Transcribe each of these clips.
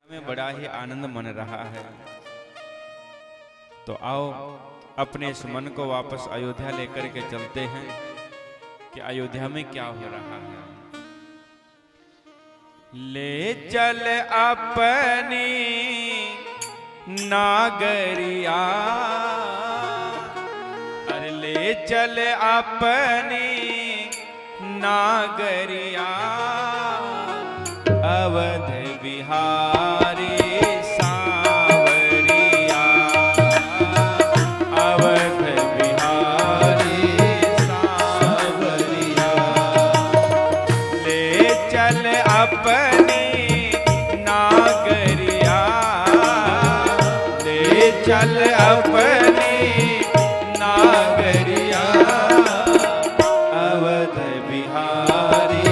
में बड़ा ही आनंद मन रहा है। तो आओ अपने इस मन को वापस अयोध्या लेकर के चलते हैं कि अयोध्या में क्या हो रहा है। ले चल अपनी नागरिया, अरे ले चल अपनी नागरिया, अवध बिहारी सांवरिया, अवध बिहारी सांवरिया। ले चल अपनी नागरिया, ले चल अपनी नागरिया, अवध बिहारी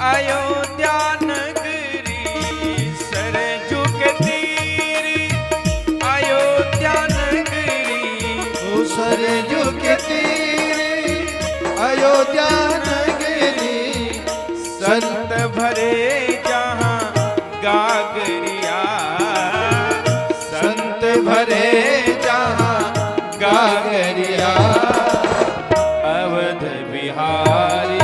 अयोध्या नगरी, सरजू के तीर अयोध्या नगरी, ओ सरजू के तीर अयोध्या नगरी, संत भरे जहाँ गागरिया, संत भरे जहाँ गागरिया, अवध बिहारी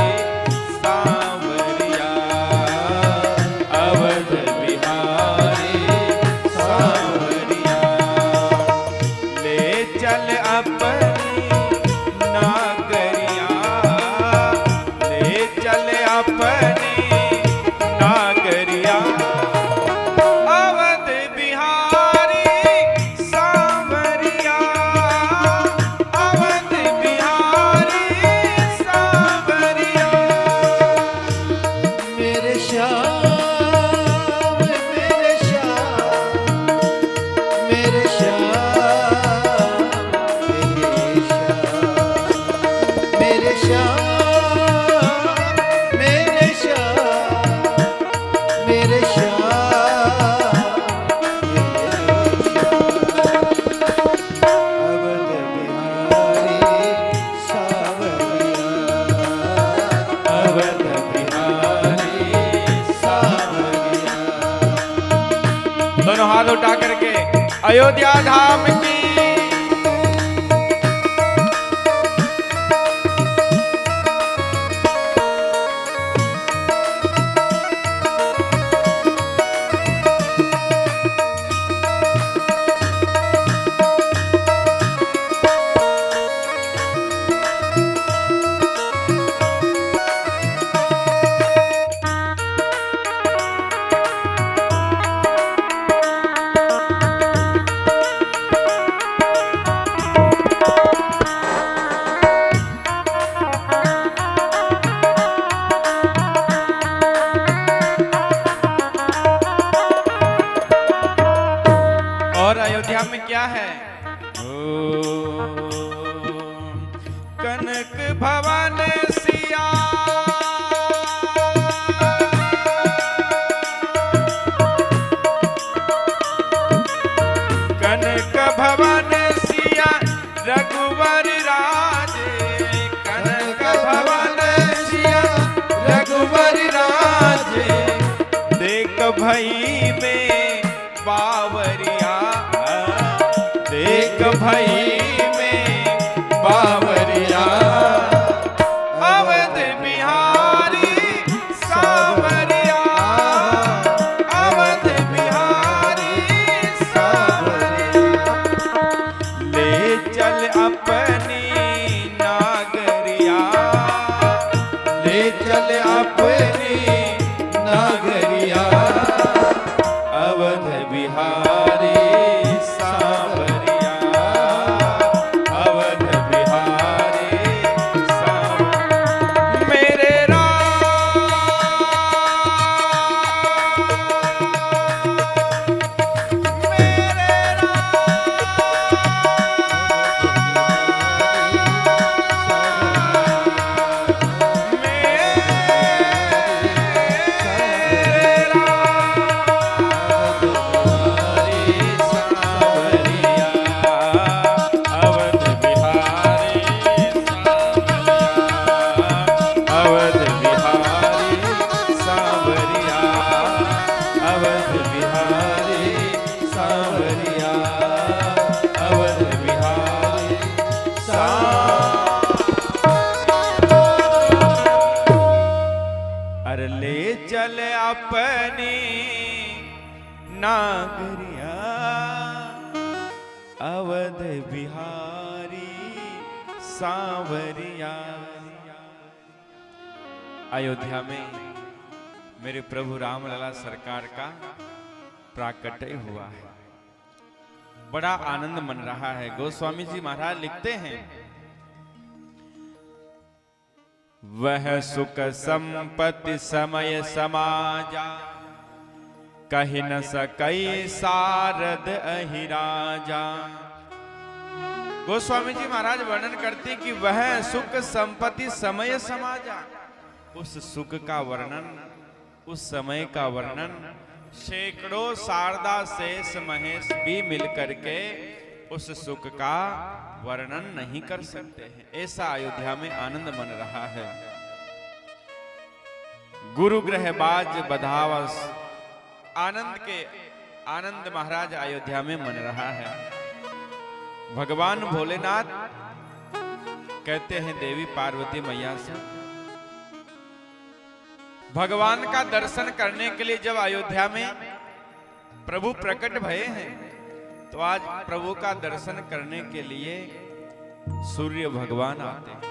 हाथ उठा करके अयोध्या धाम की अयोध्या में क्या है? कनक भवन सिया, कनक भवन सिया रघुवर राजे, कनक भवन सिया रघुवर राजे, देख भई में बावरिया, देख भई में बावरिया, अवध बिहारी सांवरिया, अवध बिहारी चल अपनी नागरिया, अवध बिहारी सांवरिया। अयोध्या में मेरे प्रभु रामलला सरकार का प्राकट्य हुआ है। बड़ा आनंद मन रहा है। गोस्वामी जी महाराज लिखते हैं, वह सुख संपत्ति समय समाजा, कहि न सकई सारद अहिराजा। गोस्वामी जी महाराज वर्णन करते कि वह सुख संपत्ति समय समाजा, उस सुख का वर्णन, उस समय का वर्णन सैकड़ों शारदा शेष महेश भी मिल करके उस सुख का वर्णन नहीं कर सकते हैं। ऐसा अयोध्या में आनंद मन रहा है। गुरु ग्रह बाज बधावस, आनंद महाराज अयोध्या में मन रहा है। भगवान भोलेनाथ कहते हैं देवी पार्वती मैया से, भगवान का दर्शन करने के लिए जब अयोध्या में प्रभु प्रकट भये हैं, तो आज प्रभु का दर्शन करने के लिए सूर्य भगवान आते हैं।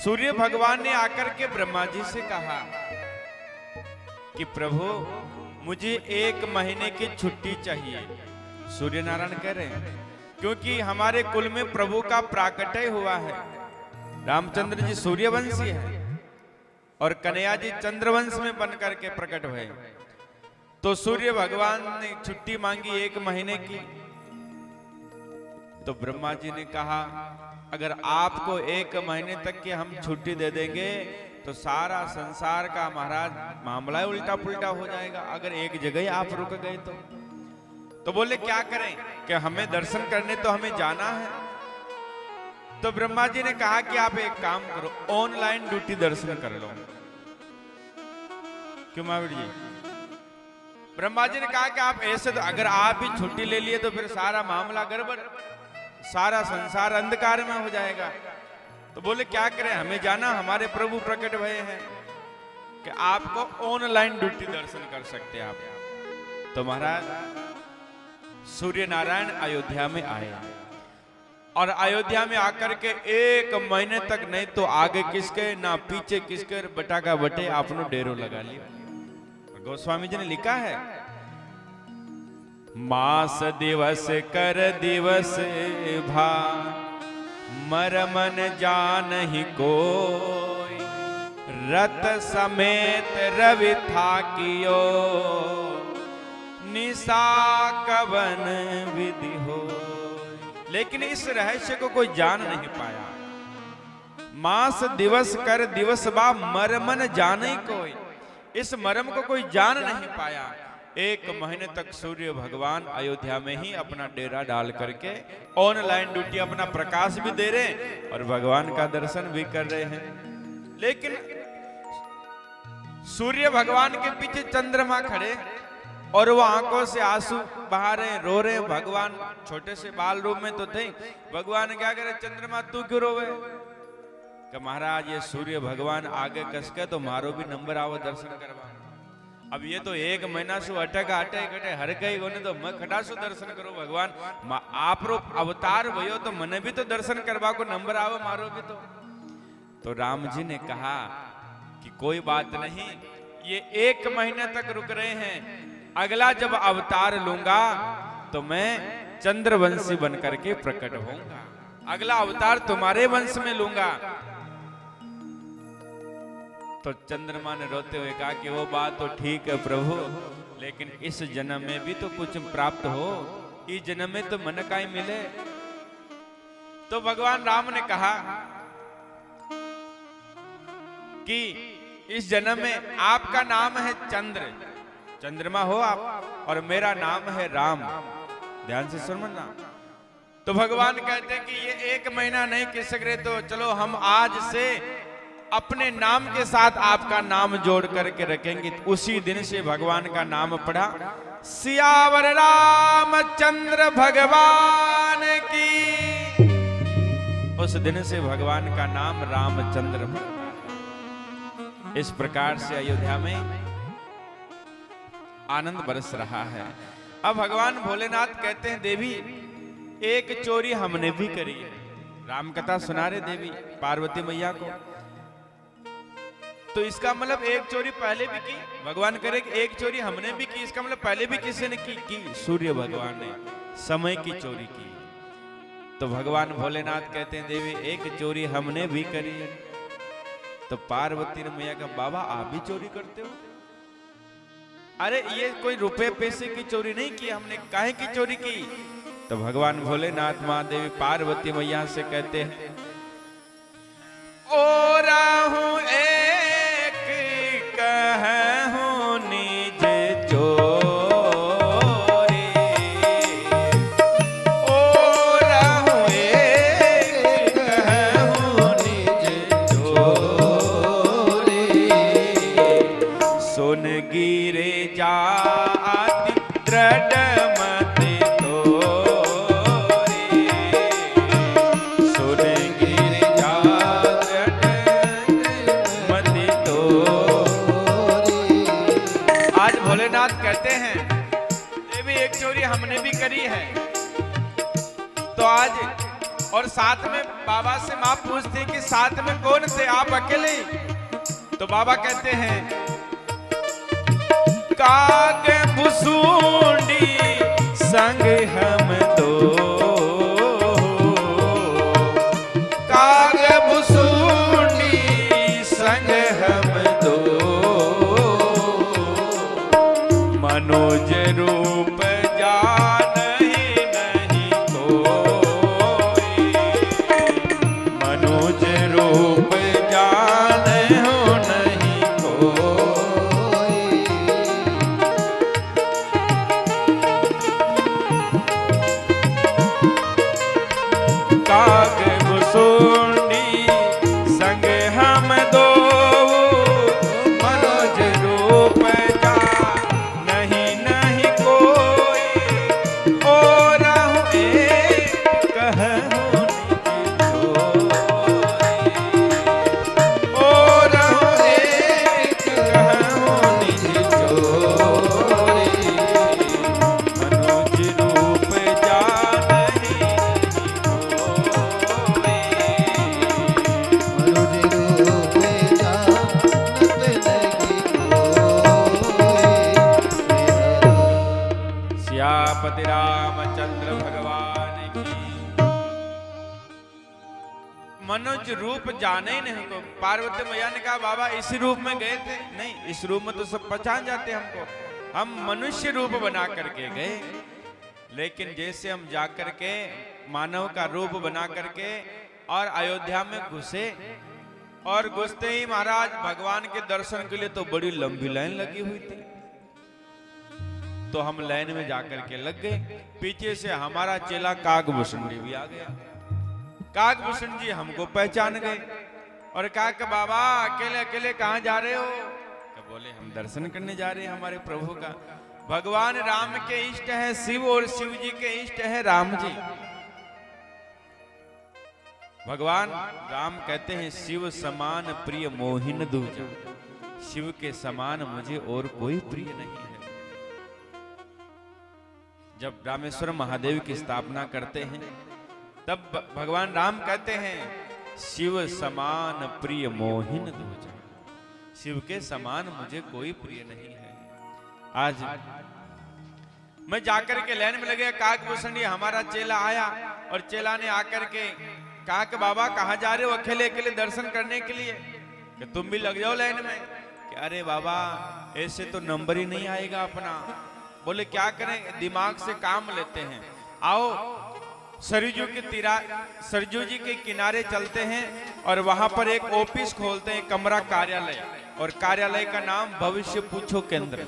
सूर्य भगवान ने आकर के ब्रह्मा जी से कहा कि प्रभु मुझे 1 महीने की छुट्टी चाहिए। सूर्य नारायण कह रहे हैं क्योंकि हमारे कुल में प्रभु का प्राकट्य हुआ है। रामचंद्र जी सूर्यवंशी है और कन्हैया जी चंद्रवंश में बन करके प्रकट हुए। तो सूर्य भगवान ने छुट्टी मांगी 1 महीने की। तो ब्रह्मा जी ने कहा अगर आपको 1 महीने तक की हम छुट्टी दे देंगे तो सारा संसार का महाराज मामला उल्टा पुल्टा हो जाएगा। अगर एक जगह आप रुक गए तो बोले क्या करें कि हमें दर्शन करने तो हमें जाना है। तो ब्रह्मा जी ने कहा कि आप एक काम करो, ऑनलाइन ड्यूटी दर्शन कर लो। क्यों महावीर जी? ब्रह्मा जी ने कहा कि आप ऐसे तो अगर आप ही छुट्टी ले लिए तो फिर सारा मामला गड़बड़, सारा संसार अंधकार में हो जाएगा। तो बोले क्या करें, हमें जाना, हमारे प्रभु प्रकट भये हैं कि आपको ऑनलाइन ड्यूटी दर्शन कर सकते हैं आप। तो महाराज सूर्य नारायण अयोध्या में आए और अयोध्या में आकर के 1 महीने तक नहीं तो आगे किसके ना पीछे किसके बटा का बटे आपने डेरो लगा लिया। गोस्वामी जी ने लिखा है, मास दिवस कर दिवस भा, मर मन जानहि कोई, रत समेत रवि था कियो, निशा कवन विधि हो। लेकिन इस रहस्य को कोई जान नहीं पाया। मास दिवस कर दिवस बा, मर मन जाने कोई, इस मर्म को कोई जान नहीं पाया। 1 महीने तक सूर्य भगवान अयोध्या में ही अपना डेरा डाल करके ऑनलाइन ड्यूटी अपना प्रकाश भी दे रहे हैं और भगवान का दर्शन भी कर रहे हैं। लेकिन सूर्य भगवान के पीछे चंद्रमा खड़े और वो आंखों से आंसू बहा रहे, रो रहे। भगवान छोटे से बाल रूप में तो थे। भगवान क्या करे, चंद्रमा तू क्यों रोवे? कि महाराज ये सूर्य भगवान आगे कसके तो मारो भी नंबर आओ दर्शन करवा। अब ये तो 1 महीना से अटका अटे हर कई गोने तो मैं खटासु दर्शन करो भगवान, आप रो अवतार भयो तो मने भी तो दर्शन करवा को नंबर आओ मारो भी तो राम जी ने कहा कि कोई बात नहीं, ये 1 महीने तक रुक रहे हैं, अगला जब अवतार लूंगा तो मैं चंद्रवंशी बनकर के प्रकट होऊंगा, अगला अवतार तुम्हारे वंश में लूंगा। तो चंद्रमा ने रोते हुए कहा कि वो बात तो ठीक है प्रभु, लेकिन इस जन्म में भी तो कुछ प्राप्त हो, इस जन्म में तो मन का ही मिले। तो भगवान राम ने कहा कि इस जन्म में आपका नाम है चंद्रमा हो आप, और मेरा नाम है राम। ध्यान से सुनना। तो भगवान कहते हैं कि ये 1 महीना नहीं किस सकते, तो चलो हम आज से अपने नाम के साथ आपका नाम जोड़ करके रखेंगे। उसी दिन से भगवान का नाम पढ़ा, सियावर रामचंद्र भगवान की। उस दिन से भगवान का नाम रामचंद्र पड़ा। इस प्रकार से अयोध्या में आनंद बरस रहा है। अब भगवान भोलेनाथ कहते हैं देवी एक चोरी हमने भी करी है। राम कथा सुना रहे देवी पार्वती मैया को। तो इसका मतलब एक चोरी पहले भी की, भगवान करे कि एक चोरी हमने भी की, इसका मतलब पहले भी किसी ने की सूर्य भगवान ने समय की चोरी की। तो भगवान भोलेनाथ कहते हैं देवी एक चोरी हमने भी करी है। तो पार्वती मैया का बाबा आप भी चोरी करते हो? अरे ये कोई रुपए पैसे की चोरी नहीं की हमने, काहे की चोरी की? तो भगवान भोलेनाथ महादेवी पार्वती मैया से कहते हैं ओ राहु एक कहूं निज चोरी, ओ राहु एक कहूं निज चोरी, सुन गिरे जाति दृढ़ मति तोरी, सुन गिरे जाति दृढ़ मति तोरी। आज भोलेनाथ कहते हैं देवी एक चोरी हमने भी करी है। तो आज और साथ में बाबा से मां पूछती कि साथ में कौन थे, आप अकेले? तो बाबा कहते हैं काग भुसुंडी संग हम दो, काग भुसुंडी संग हम दो, मनोज रूप जानहि नहीं कोई, मनोज रूप जानहु नहीं कोई। काग भुसुंडी संग हम दो, मनोज रूप जानहि नहीं कोई, ओ राहु एक कहूं निज चोरी, ओ राहु एक कहूं निज चोरी, मनोज रूप जानहि सियापति रामचंद्र भगवान की। मनोज रूप जाने ही नहीं को। पार्वती मैया ने कहा बाबा इसी रूप में गए थे? नहीं, इस रूप में तो सब पहचान जाते हमको, हम मनुष्य रूप बना करके गए, लेकिन जैसे हम जाकर के मानव का रूप बना करके और अयोध्या में घुसे, और घुसते ही महाराज भगवान के दर्शन के लिए तो बड़ी लंबी लाइन लगी हुई थी। तो हम लाइन में जाकर के लग गए। पीछे से हमारा चेला कागभूषण भी आ गया। कागभूषण जी हमको पहचान गए और कहा कि बाबा अकेले अकेले कहाँ जा रहे हो? तो बोले हम दर्शन करने जा रहे हैं हमारे प्रभु का। भगवान राम के इष्ट है शिव और शिव जी के इष्ट है राम जी। भगवान राम कहते हैं शिव समान प्रिय मोहिन दूजा, शिव के समान मुझे और कोई प्रिय नहीं है। जब रामेश्वर महादेव की स्थापना करते हैं तब भगवान राम कहते हैं शिव समान प्रिय मोहिन दूजा, शिव के समान मुझे कोई प्रिय नहीं है। आज मैं जाकर के लाइन में लगे, कागभूषण हमारा चेला आया और चेला ने आकर के कहा कि बाबा कहाँ जा रहे हो अकेले अकेले दर्शन करने के लिए? कि तुम भी लग जाओ लाइन में। कि अरे बाबा ऐसे तो नंबर ही नहीं आएगा अपना। बोले क्या करें, दिमाग से काम लेते हैं। आओ सरजू जी के किनारे चलते हैं और वहां पर एक ऑफिस खोलते हैं, कमरा कार्यालय, और कार्यालय का नाम भविष्य पूछो केंद्र।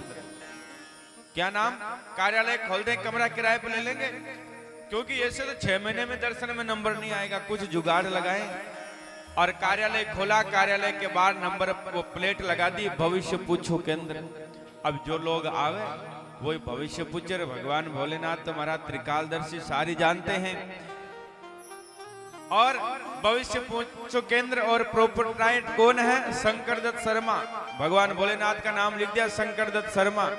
क्या नाम? कार्यालय खोलते हैं, कमरा किराए पर ले लेंगे, क्योंकि ऐसे तो 6 महीने में दर्शन में नंबर नहीं आएगा, कुछ जुगाड़ लगाएं। और कार्यालय खोला, कार्यालय के बाहर नंबर प्लेट लगा दी भविष्य पूछो केंद्र। अब जो लोग आवे वही भविष्य पूछे। भगवान भोलेनाथ तुम्हारा त्रिकालदर्शी सारी जानते हैं। और भविष्य पूछो केंद्र और प्रोपराइट कौन है? शंकर दत्त शर्मा। भगवान भोलेनाथ का नाम लिख दिया, शंकर दत्त शर्मा।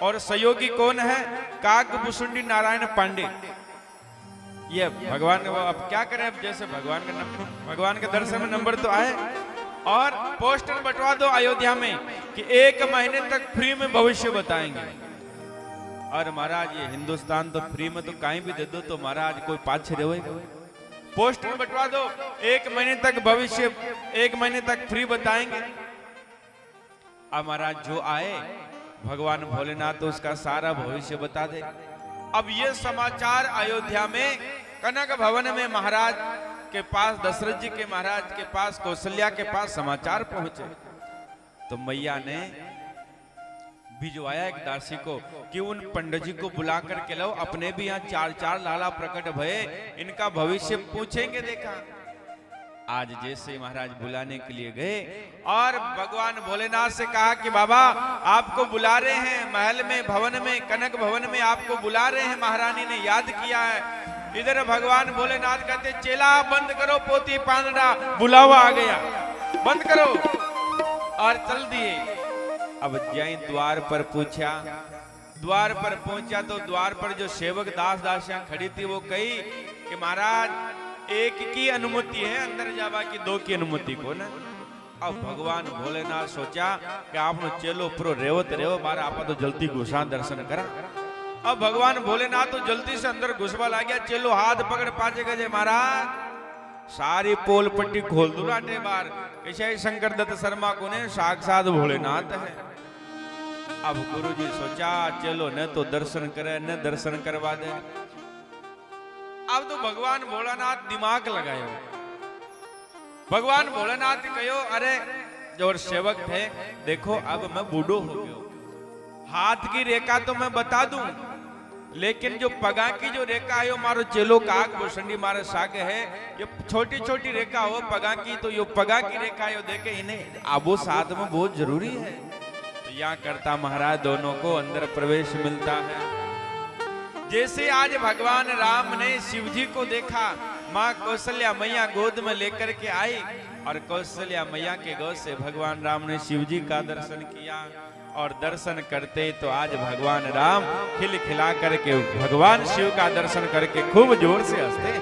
और सहयोगी कौन है? काकभूषुंडी नारायण पांडे। ये भगवान का, अब क्या करें, अब जैसे भगवान के दर्शन में नंबर तो आए। और पोस्टर बंटवा दो अयोध्या में कि 1 महीने तक फ्री में भविष्य बताएंगे। और महाराज ये हिंदुस्तान तो फ्री में तो कहीं भी दे दो तो महाराज कोई पाछे रहेगा। पोस्टर बंटवा दो, 1 महीने तक भविष्य, 1 महीने तक फ्री बताएंगे। अब महाराज जो आए भगवान भोलेनाथ तो उसका सारा भविष्य बता दे। अब ये समाचार अयोध्या में कनक भवन में महाराज के पास, दशरथ जी के महाराज के पास, कौशल्या के पास समाचार पहुंचे। तो मैया ने भिजवाया एक दासी को कि उन पंडित जी को बुला करके लाओ, अपने भी यहाँ 4 लाला प्रकट भये, इनका भविष्य पूछेंगे। देखा आज जैसे महाराज बुलाने के लिए गए और भगवान भोलेनाथ से कहा कि बाबा आपको बुला रहे हैं महल में, भवन में, कनक भवन में आपको बुला रहे हैं, महारानी ने याद किया है। इधर भगवान भोलेनाथ कहते चेला बंद करो पोती पांडा, बुलावा आ गया, बंद करो। और चल दिए। अब जय द्वार पर पूछा, द्वार पर पहुंचा तो द्वार पर जो सेवक दास दासियां खड़ी थी वो कही कि महाराज 1 की अनुमति है अंदर जावा की, 2 की अनुमति को ना। अब भगवान भोलेनाथ सोचा कि आपने चेलो प्रो रेवत रेव बारा आप तो जल्दी घुसा दर्शन करा। अब भगवान भोलेनाथ तो जल्दी से अंदर घुसवा ला गया। चेलो हाथ पकड़ पाचे गए महाराज सारी पोल पट्टी खोल दो राटे बार, ऐसे शंकर दत्त शर्मा को ने साक्षात भोलेनाथ है। अब गुरुजी सोचा चलो न तो दर्शन करे न दर्शन करवा दे। अब तो भगवान भोलानाथ दिमाग लगायो। भगवान भोलेनाथ कहो अरे जो सेवक थे देखो अब मैं बूढ़ो हो गयो, हाथ की रेखा तो मैं बता दूं लेकिन जो पगा की जो रेखा है मारो चेलो काकभूषुंडी मारे सागे है, ये छोटी छोटी रेखा हो पगा की, तो ये पगा की रेखा है देखे इन्हें आबो साथ में बहुत जरूरी है। तो यहाँ करता महाराज दोनों को अंदर प्रवेश मिलता है। जैसे आज भगवान राम ने शिव जी को देखा, माँ कौशल्या मैया गोद में लेकर के आई और कौशल्या मैया के गोद से भगवान राम ने शिव जी का दर्शन किया। और दर्शन करते तो आज भगवान राम खिलखिला करके भगवान शिव का दर्शन करके खूब जोर से हंसते,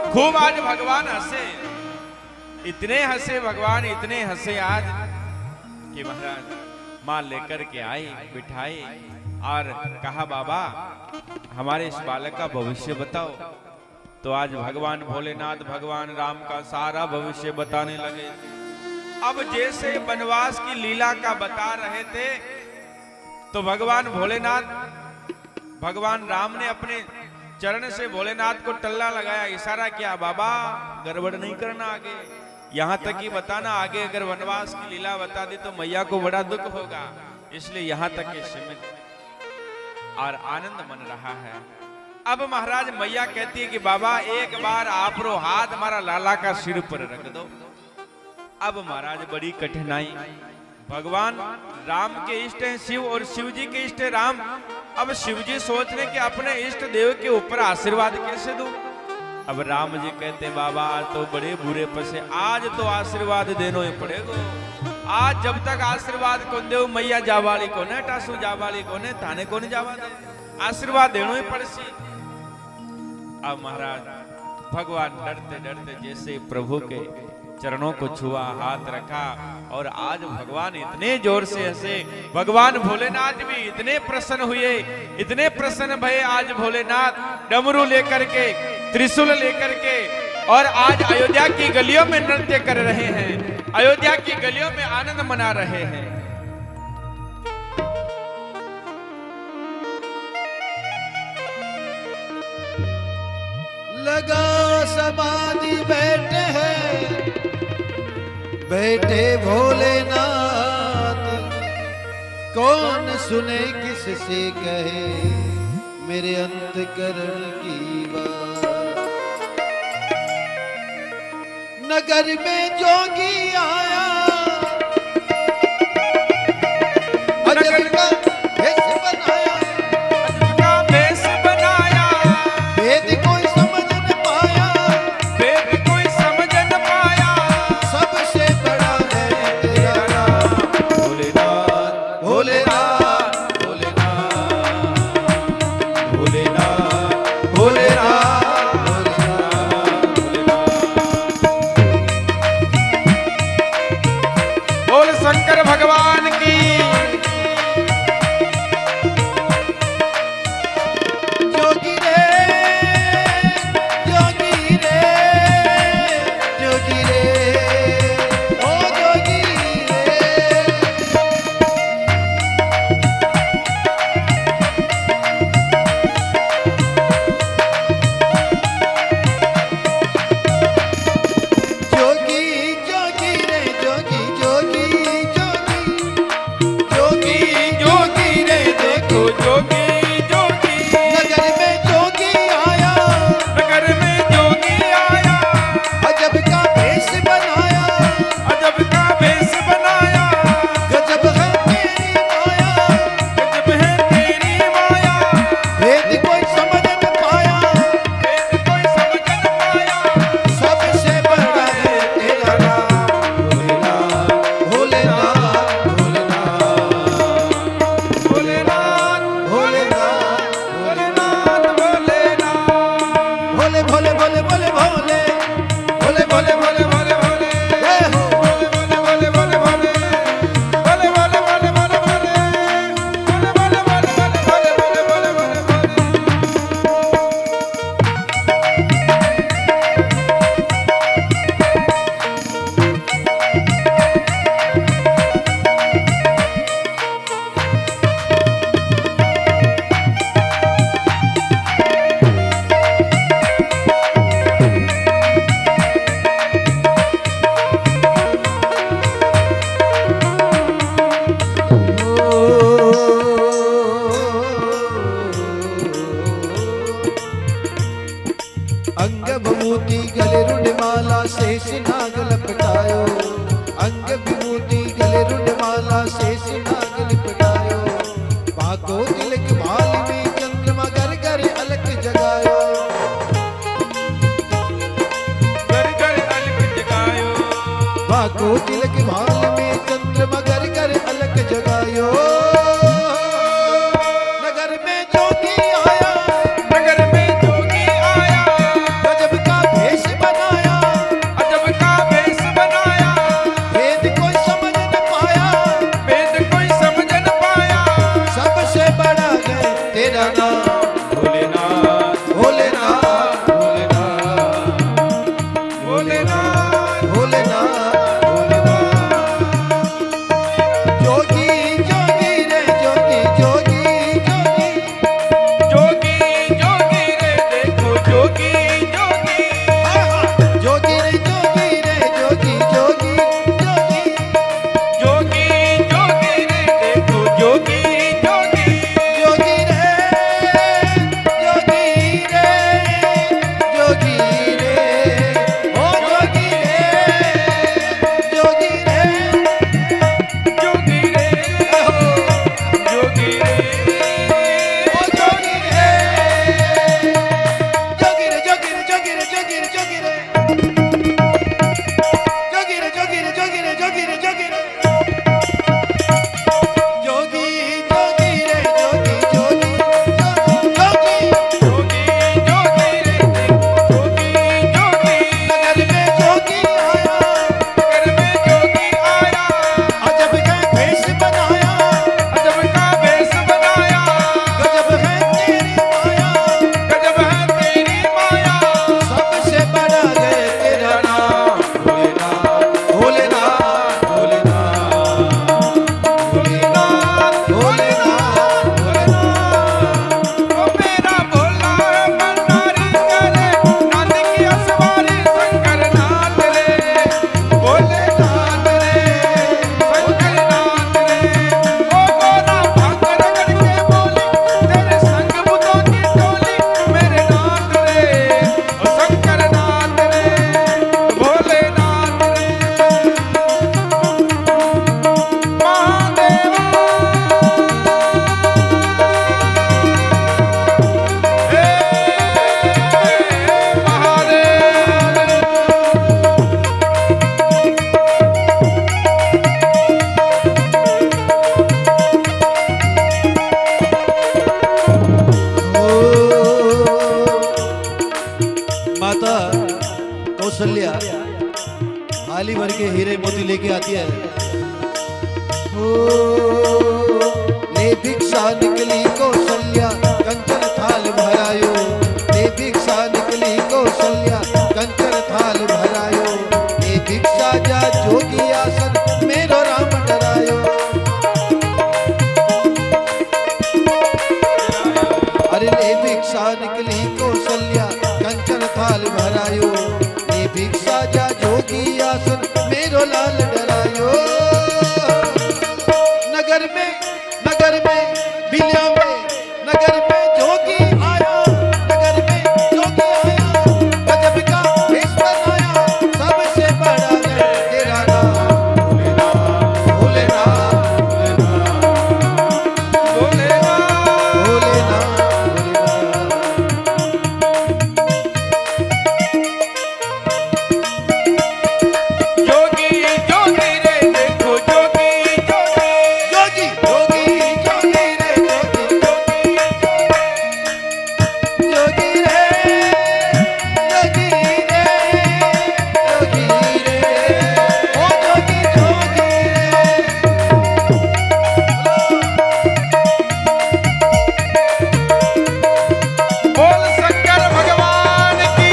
खूब आज भगवान हंसे, इतने हंसे भगवान, इतने हंसे आज कि महाराज मां लेकर के आई, बिठाई और कहा बाबा हमारे इस बालक का भविष्य बताओ। तो आज भगवान भोलेनाथ भगवान राम का सारा भविष्य बताने लगे। अब जैसे वनवास की लीला का बता रहे थे तो भगवान भोलेनाथ, भगवान राम ने अपने चरण से भोलेनाथ को टल्ला लगाया, इशारा किया बाबा गड़बड़ नहीं करना आगे, यहाँ तक ही बताना, आगे अगर वनवास की लीला बता दी तो मैया को बड़ा दुख होगा, इसलिए यहाँ तक ही सीमित। और आनंद मन रहा है। अब महाराज मैया कहती है कि बाबा एक बार आप रो हाथ हमारा लाला का सिर पर रख दो। अब महाराज बड़ी कठिनाई, भगवान राम के इष्ट हैं शिव और शिव जी के इष्ट है राम। अब शिव जी सोच रहे कि अपने इष्ट देव के ऊपर आशीर्वाद कैसे दूं। अब राम जी कहते बाबा तो बड़े बुरे पसे, आज तो आशीर्वाद देनो ही पड़ेगा। आज जब तक आशीर्वाद कौन दे मैया जावाली को ने टासू जावाली को ने थाने को ने जावा दे, आशीर्वाद देनो ही पड़सी। अब महाराज भगवान डरते डरते जैसे प्रभु के चरणों को छुआ, हाथ रखा और आज भगवान इतने जोर से हंसे, भगवान भोलेनाथ भी इतने प्रसन्न हुए, इतने प्रसन्न भये। आज भोलेनाथ डमरू लेकर के, त्रिशूल लेकर के और आज अयोध्या की गलियों में नृत्य कर रहे हैं, अयोध्या की गलियों में आनंद मना रहे हैं। लगा समाधि बैठे हैं, बैठे भोलेनाथ, कौन सुने किससे कहे मेरे अंतकरण की बात। नगर में जोगी आया, अजगर का भेष बनाया, का भेष बनाया, भेद कोई समझ न पाया, बाको तिलक भाल में चंद्रमा घर घर अलग जगायो नगर में जोगी आया नगर में जोगी आया गजब का भेष बनाया अजब का भेष बनाया भेद कोई समझ न पाया वेद कोई समझ न पाया सबसे बड़ा है तेरा नाम भोलेनाथ भोलेनाथ भोलेनाथ भोलेनाथ भोलेनाथ भोलेनाथ जोगी जोगी रे जोगी जोगी जोगी जोगी जोगी रे देखो जोगी जोगी जोगी रे जोगी रे जोगी जोगी जोगी जोगी जोगी रे देखो जोगी जोगी जोगी रे जोगी रे जोगी रे ओ जोगी रे जोगी रे जोगी रे जोगी रे ओ जोगी रे जोगी रे जोगी रे जोगी रे जोगी रे जोगी रे जोगी रे जोगी रे जोगी रे जोगी रे जोगी रे जोगी जोगी रे जोगी जोगी जोगी जोगी जोगी रे देखो जोगी जोगी नगर में जोगी आया नगर में जोगी आया अजब का भेष बनाया अजब का भेष बनाया गजब है तेरी माया गजब है तेरी माया सबसे बड़ा है तेरा नाम भोलेनाथ भोलेनाथ भोलेनाथ भोलेनाथ भोलेनाथ ओ मेरा भोला भंडारी करे नाथ की असवारी शंकर नाथ रे भोलेनाथ रे शंकर नाथ रे ओ गोरा भाग रगड़ के बोली तेरे संग बुतों की टोली मेरे नाथ रे ओ शंकर नाथ रे भोलेनाथ रे महादेवा माता कौशल्या थाली भर के हीरे मोती लेके आती है ओ ले भिक्षा निकली कौशल्या कंचन थाल भरायो ले भिक्षा निकली कौशल्या कंचन थाल भरायो ले भिक्षा जा जोगी आसन मेरो राम डरायो अरे ले भिक्षा निकली कौशल्या कंचन थाल भरायो ले भिक्षा जा जोगी आसन मेरो लाल डरायो नगर में बिलिया में नगर में जोगी आया नगर में जोगी आया गजब का भेष बनाया सबसे बड़ा है तेरा नाम भोलेनाथ भोलेनाथ भोलेनाथ भोलेनाथ जोगी जोगी रे देखो जोगी जोगी जोगी जोगी रे जोगी जोगी रे जोगी रे जोगी रे ओ जोगी जोगी बोल शंकर भगवान की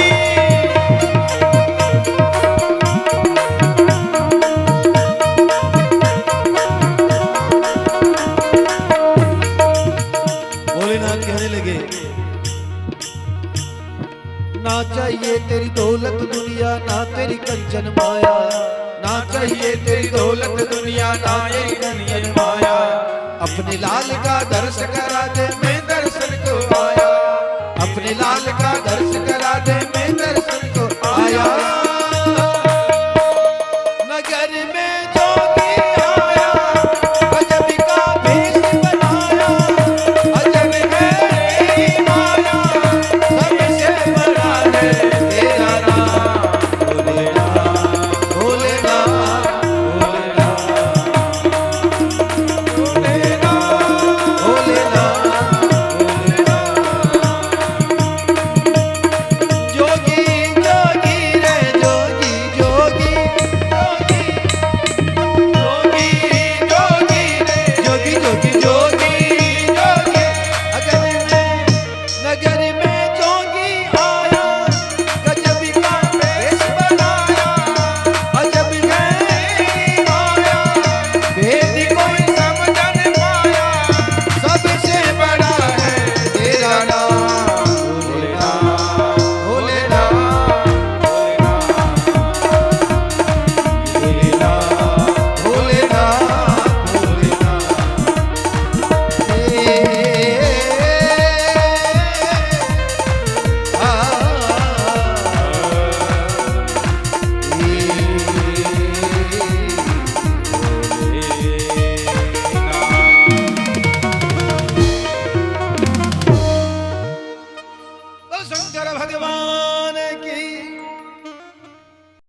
भोलेनाथ कहने लगे ना चाहिए तेरी दौलत दुनिया ना तेरी कंचन माया ना चाहिए तेरी दौलत दुनिया ना तेरी कंचन माया अपने लाल का दर्श करा दे मैं दर्शन को आया अपने लाल का दर्श करा दे मैं दर्शन को आया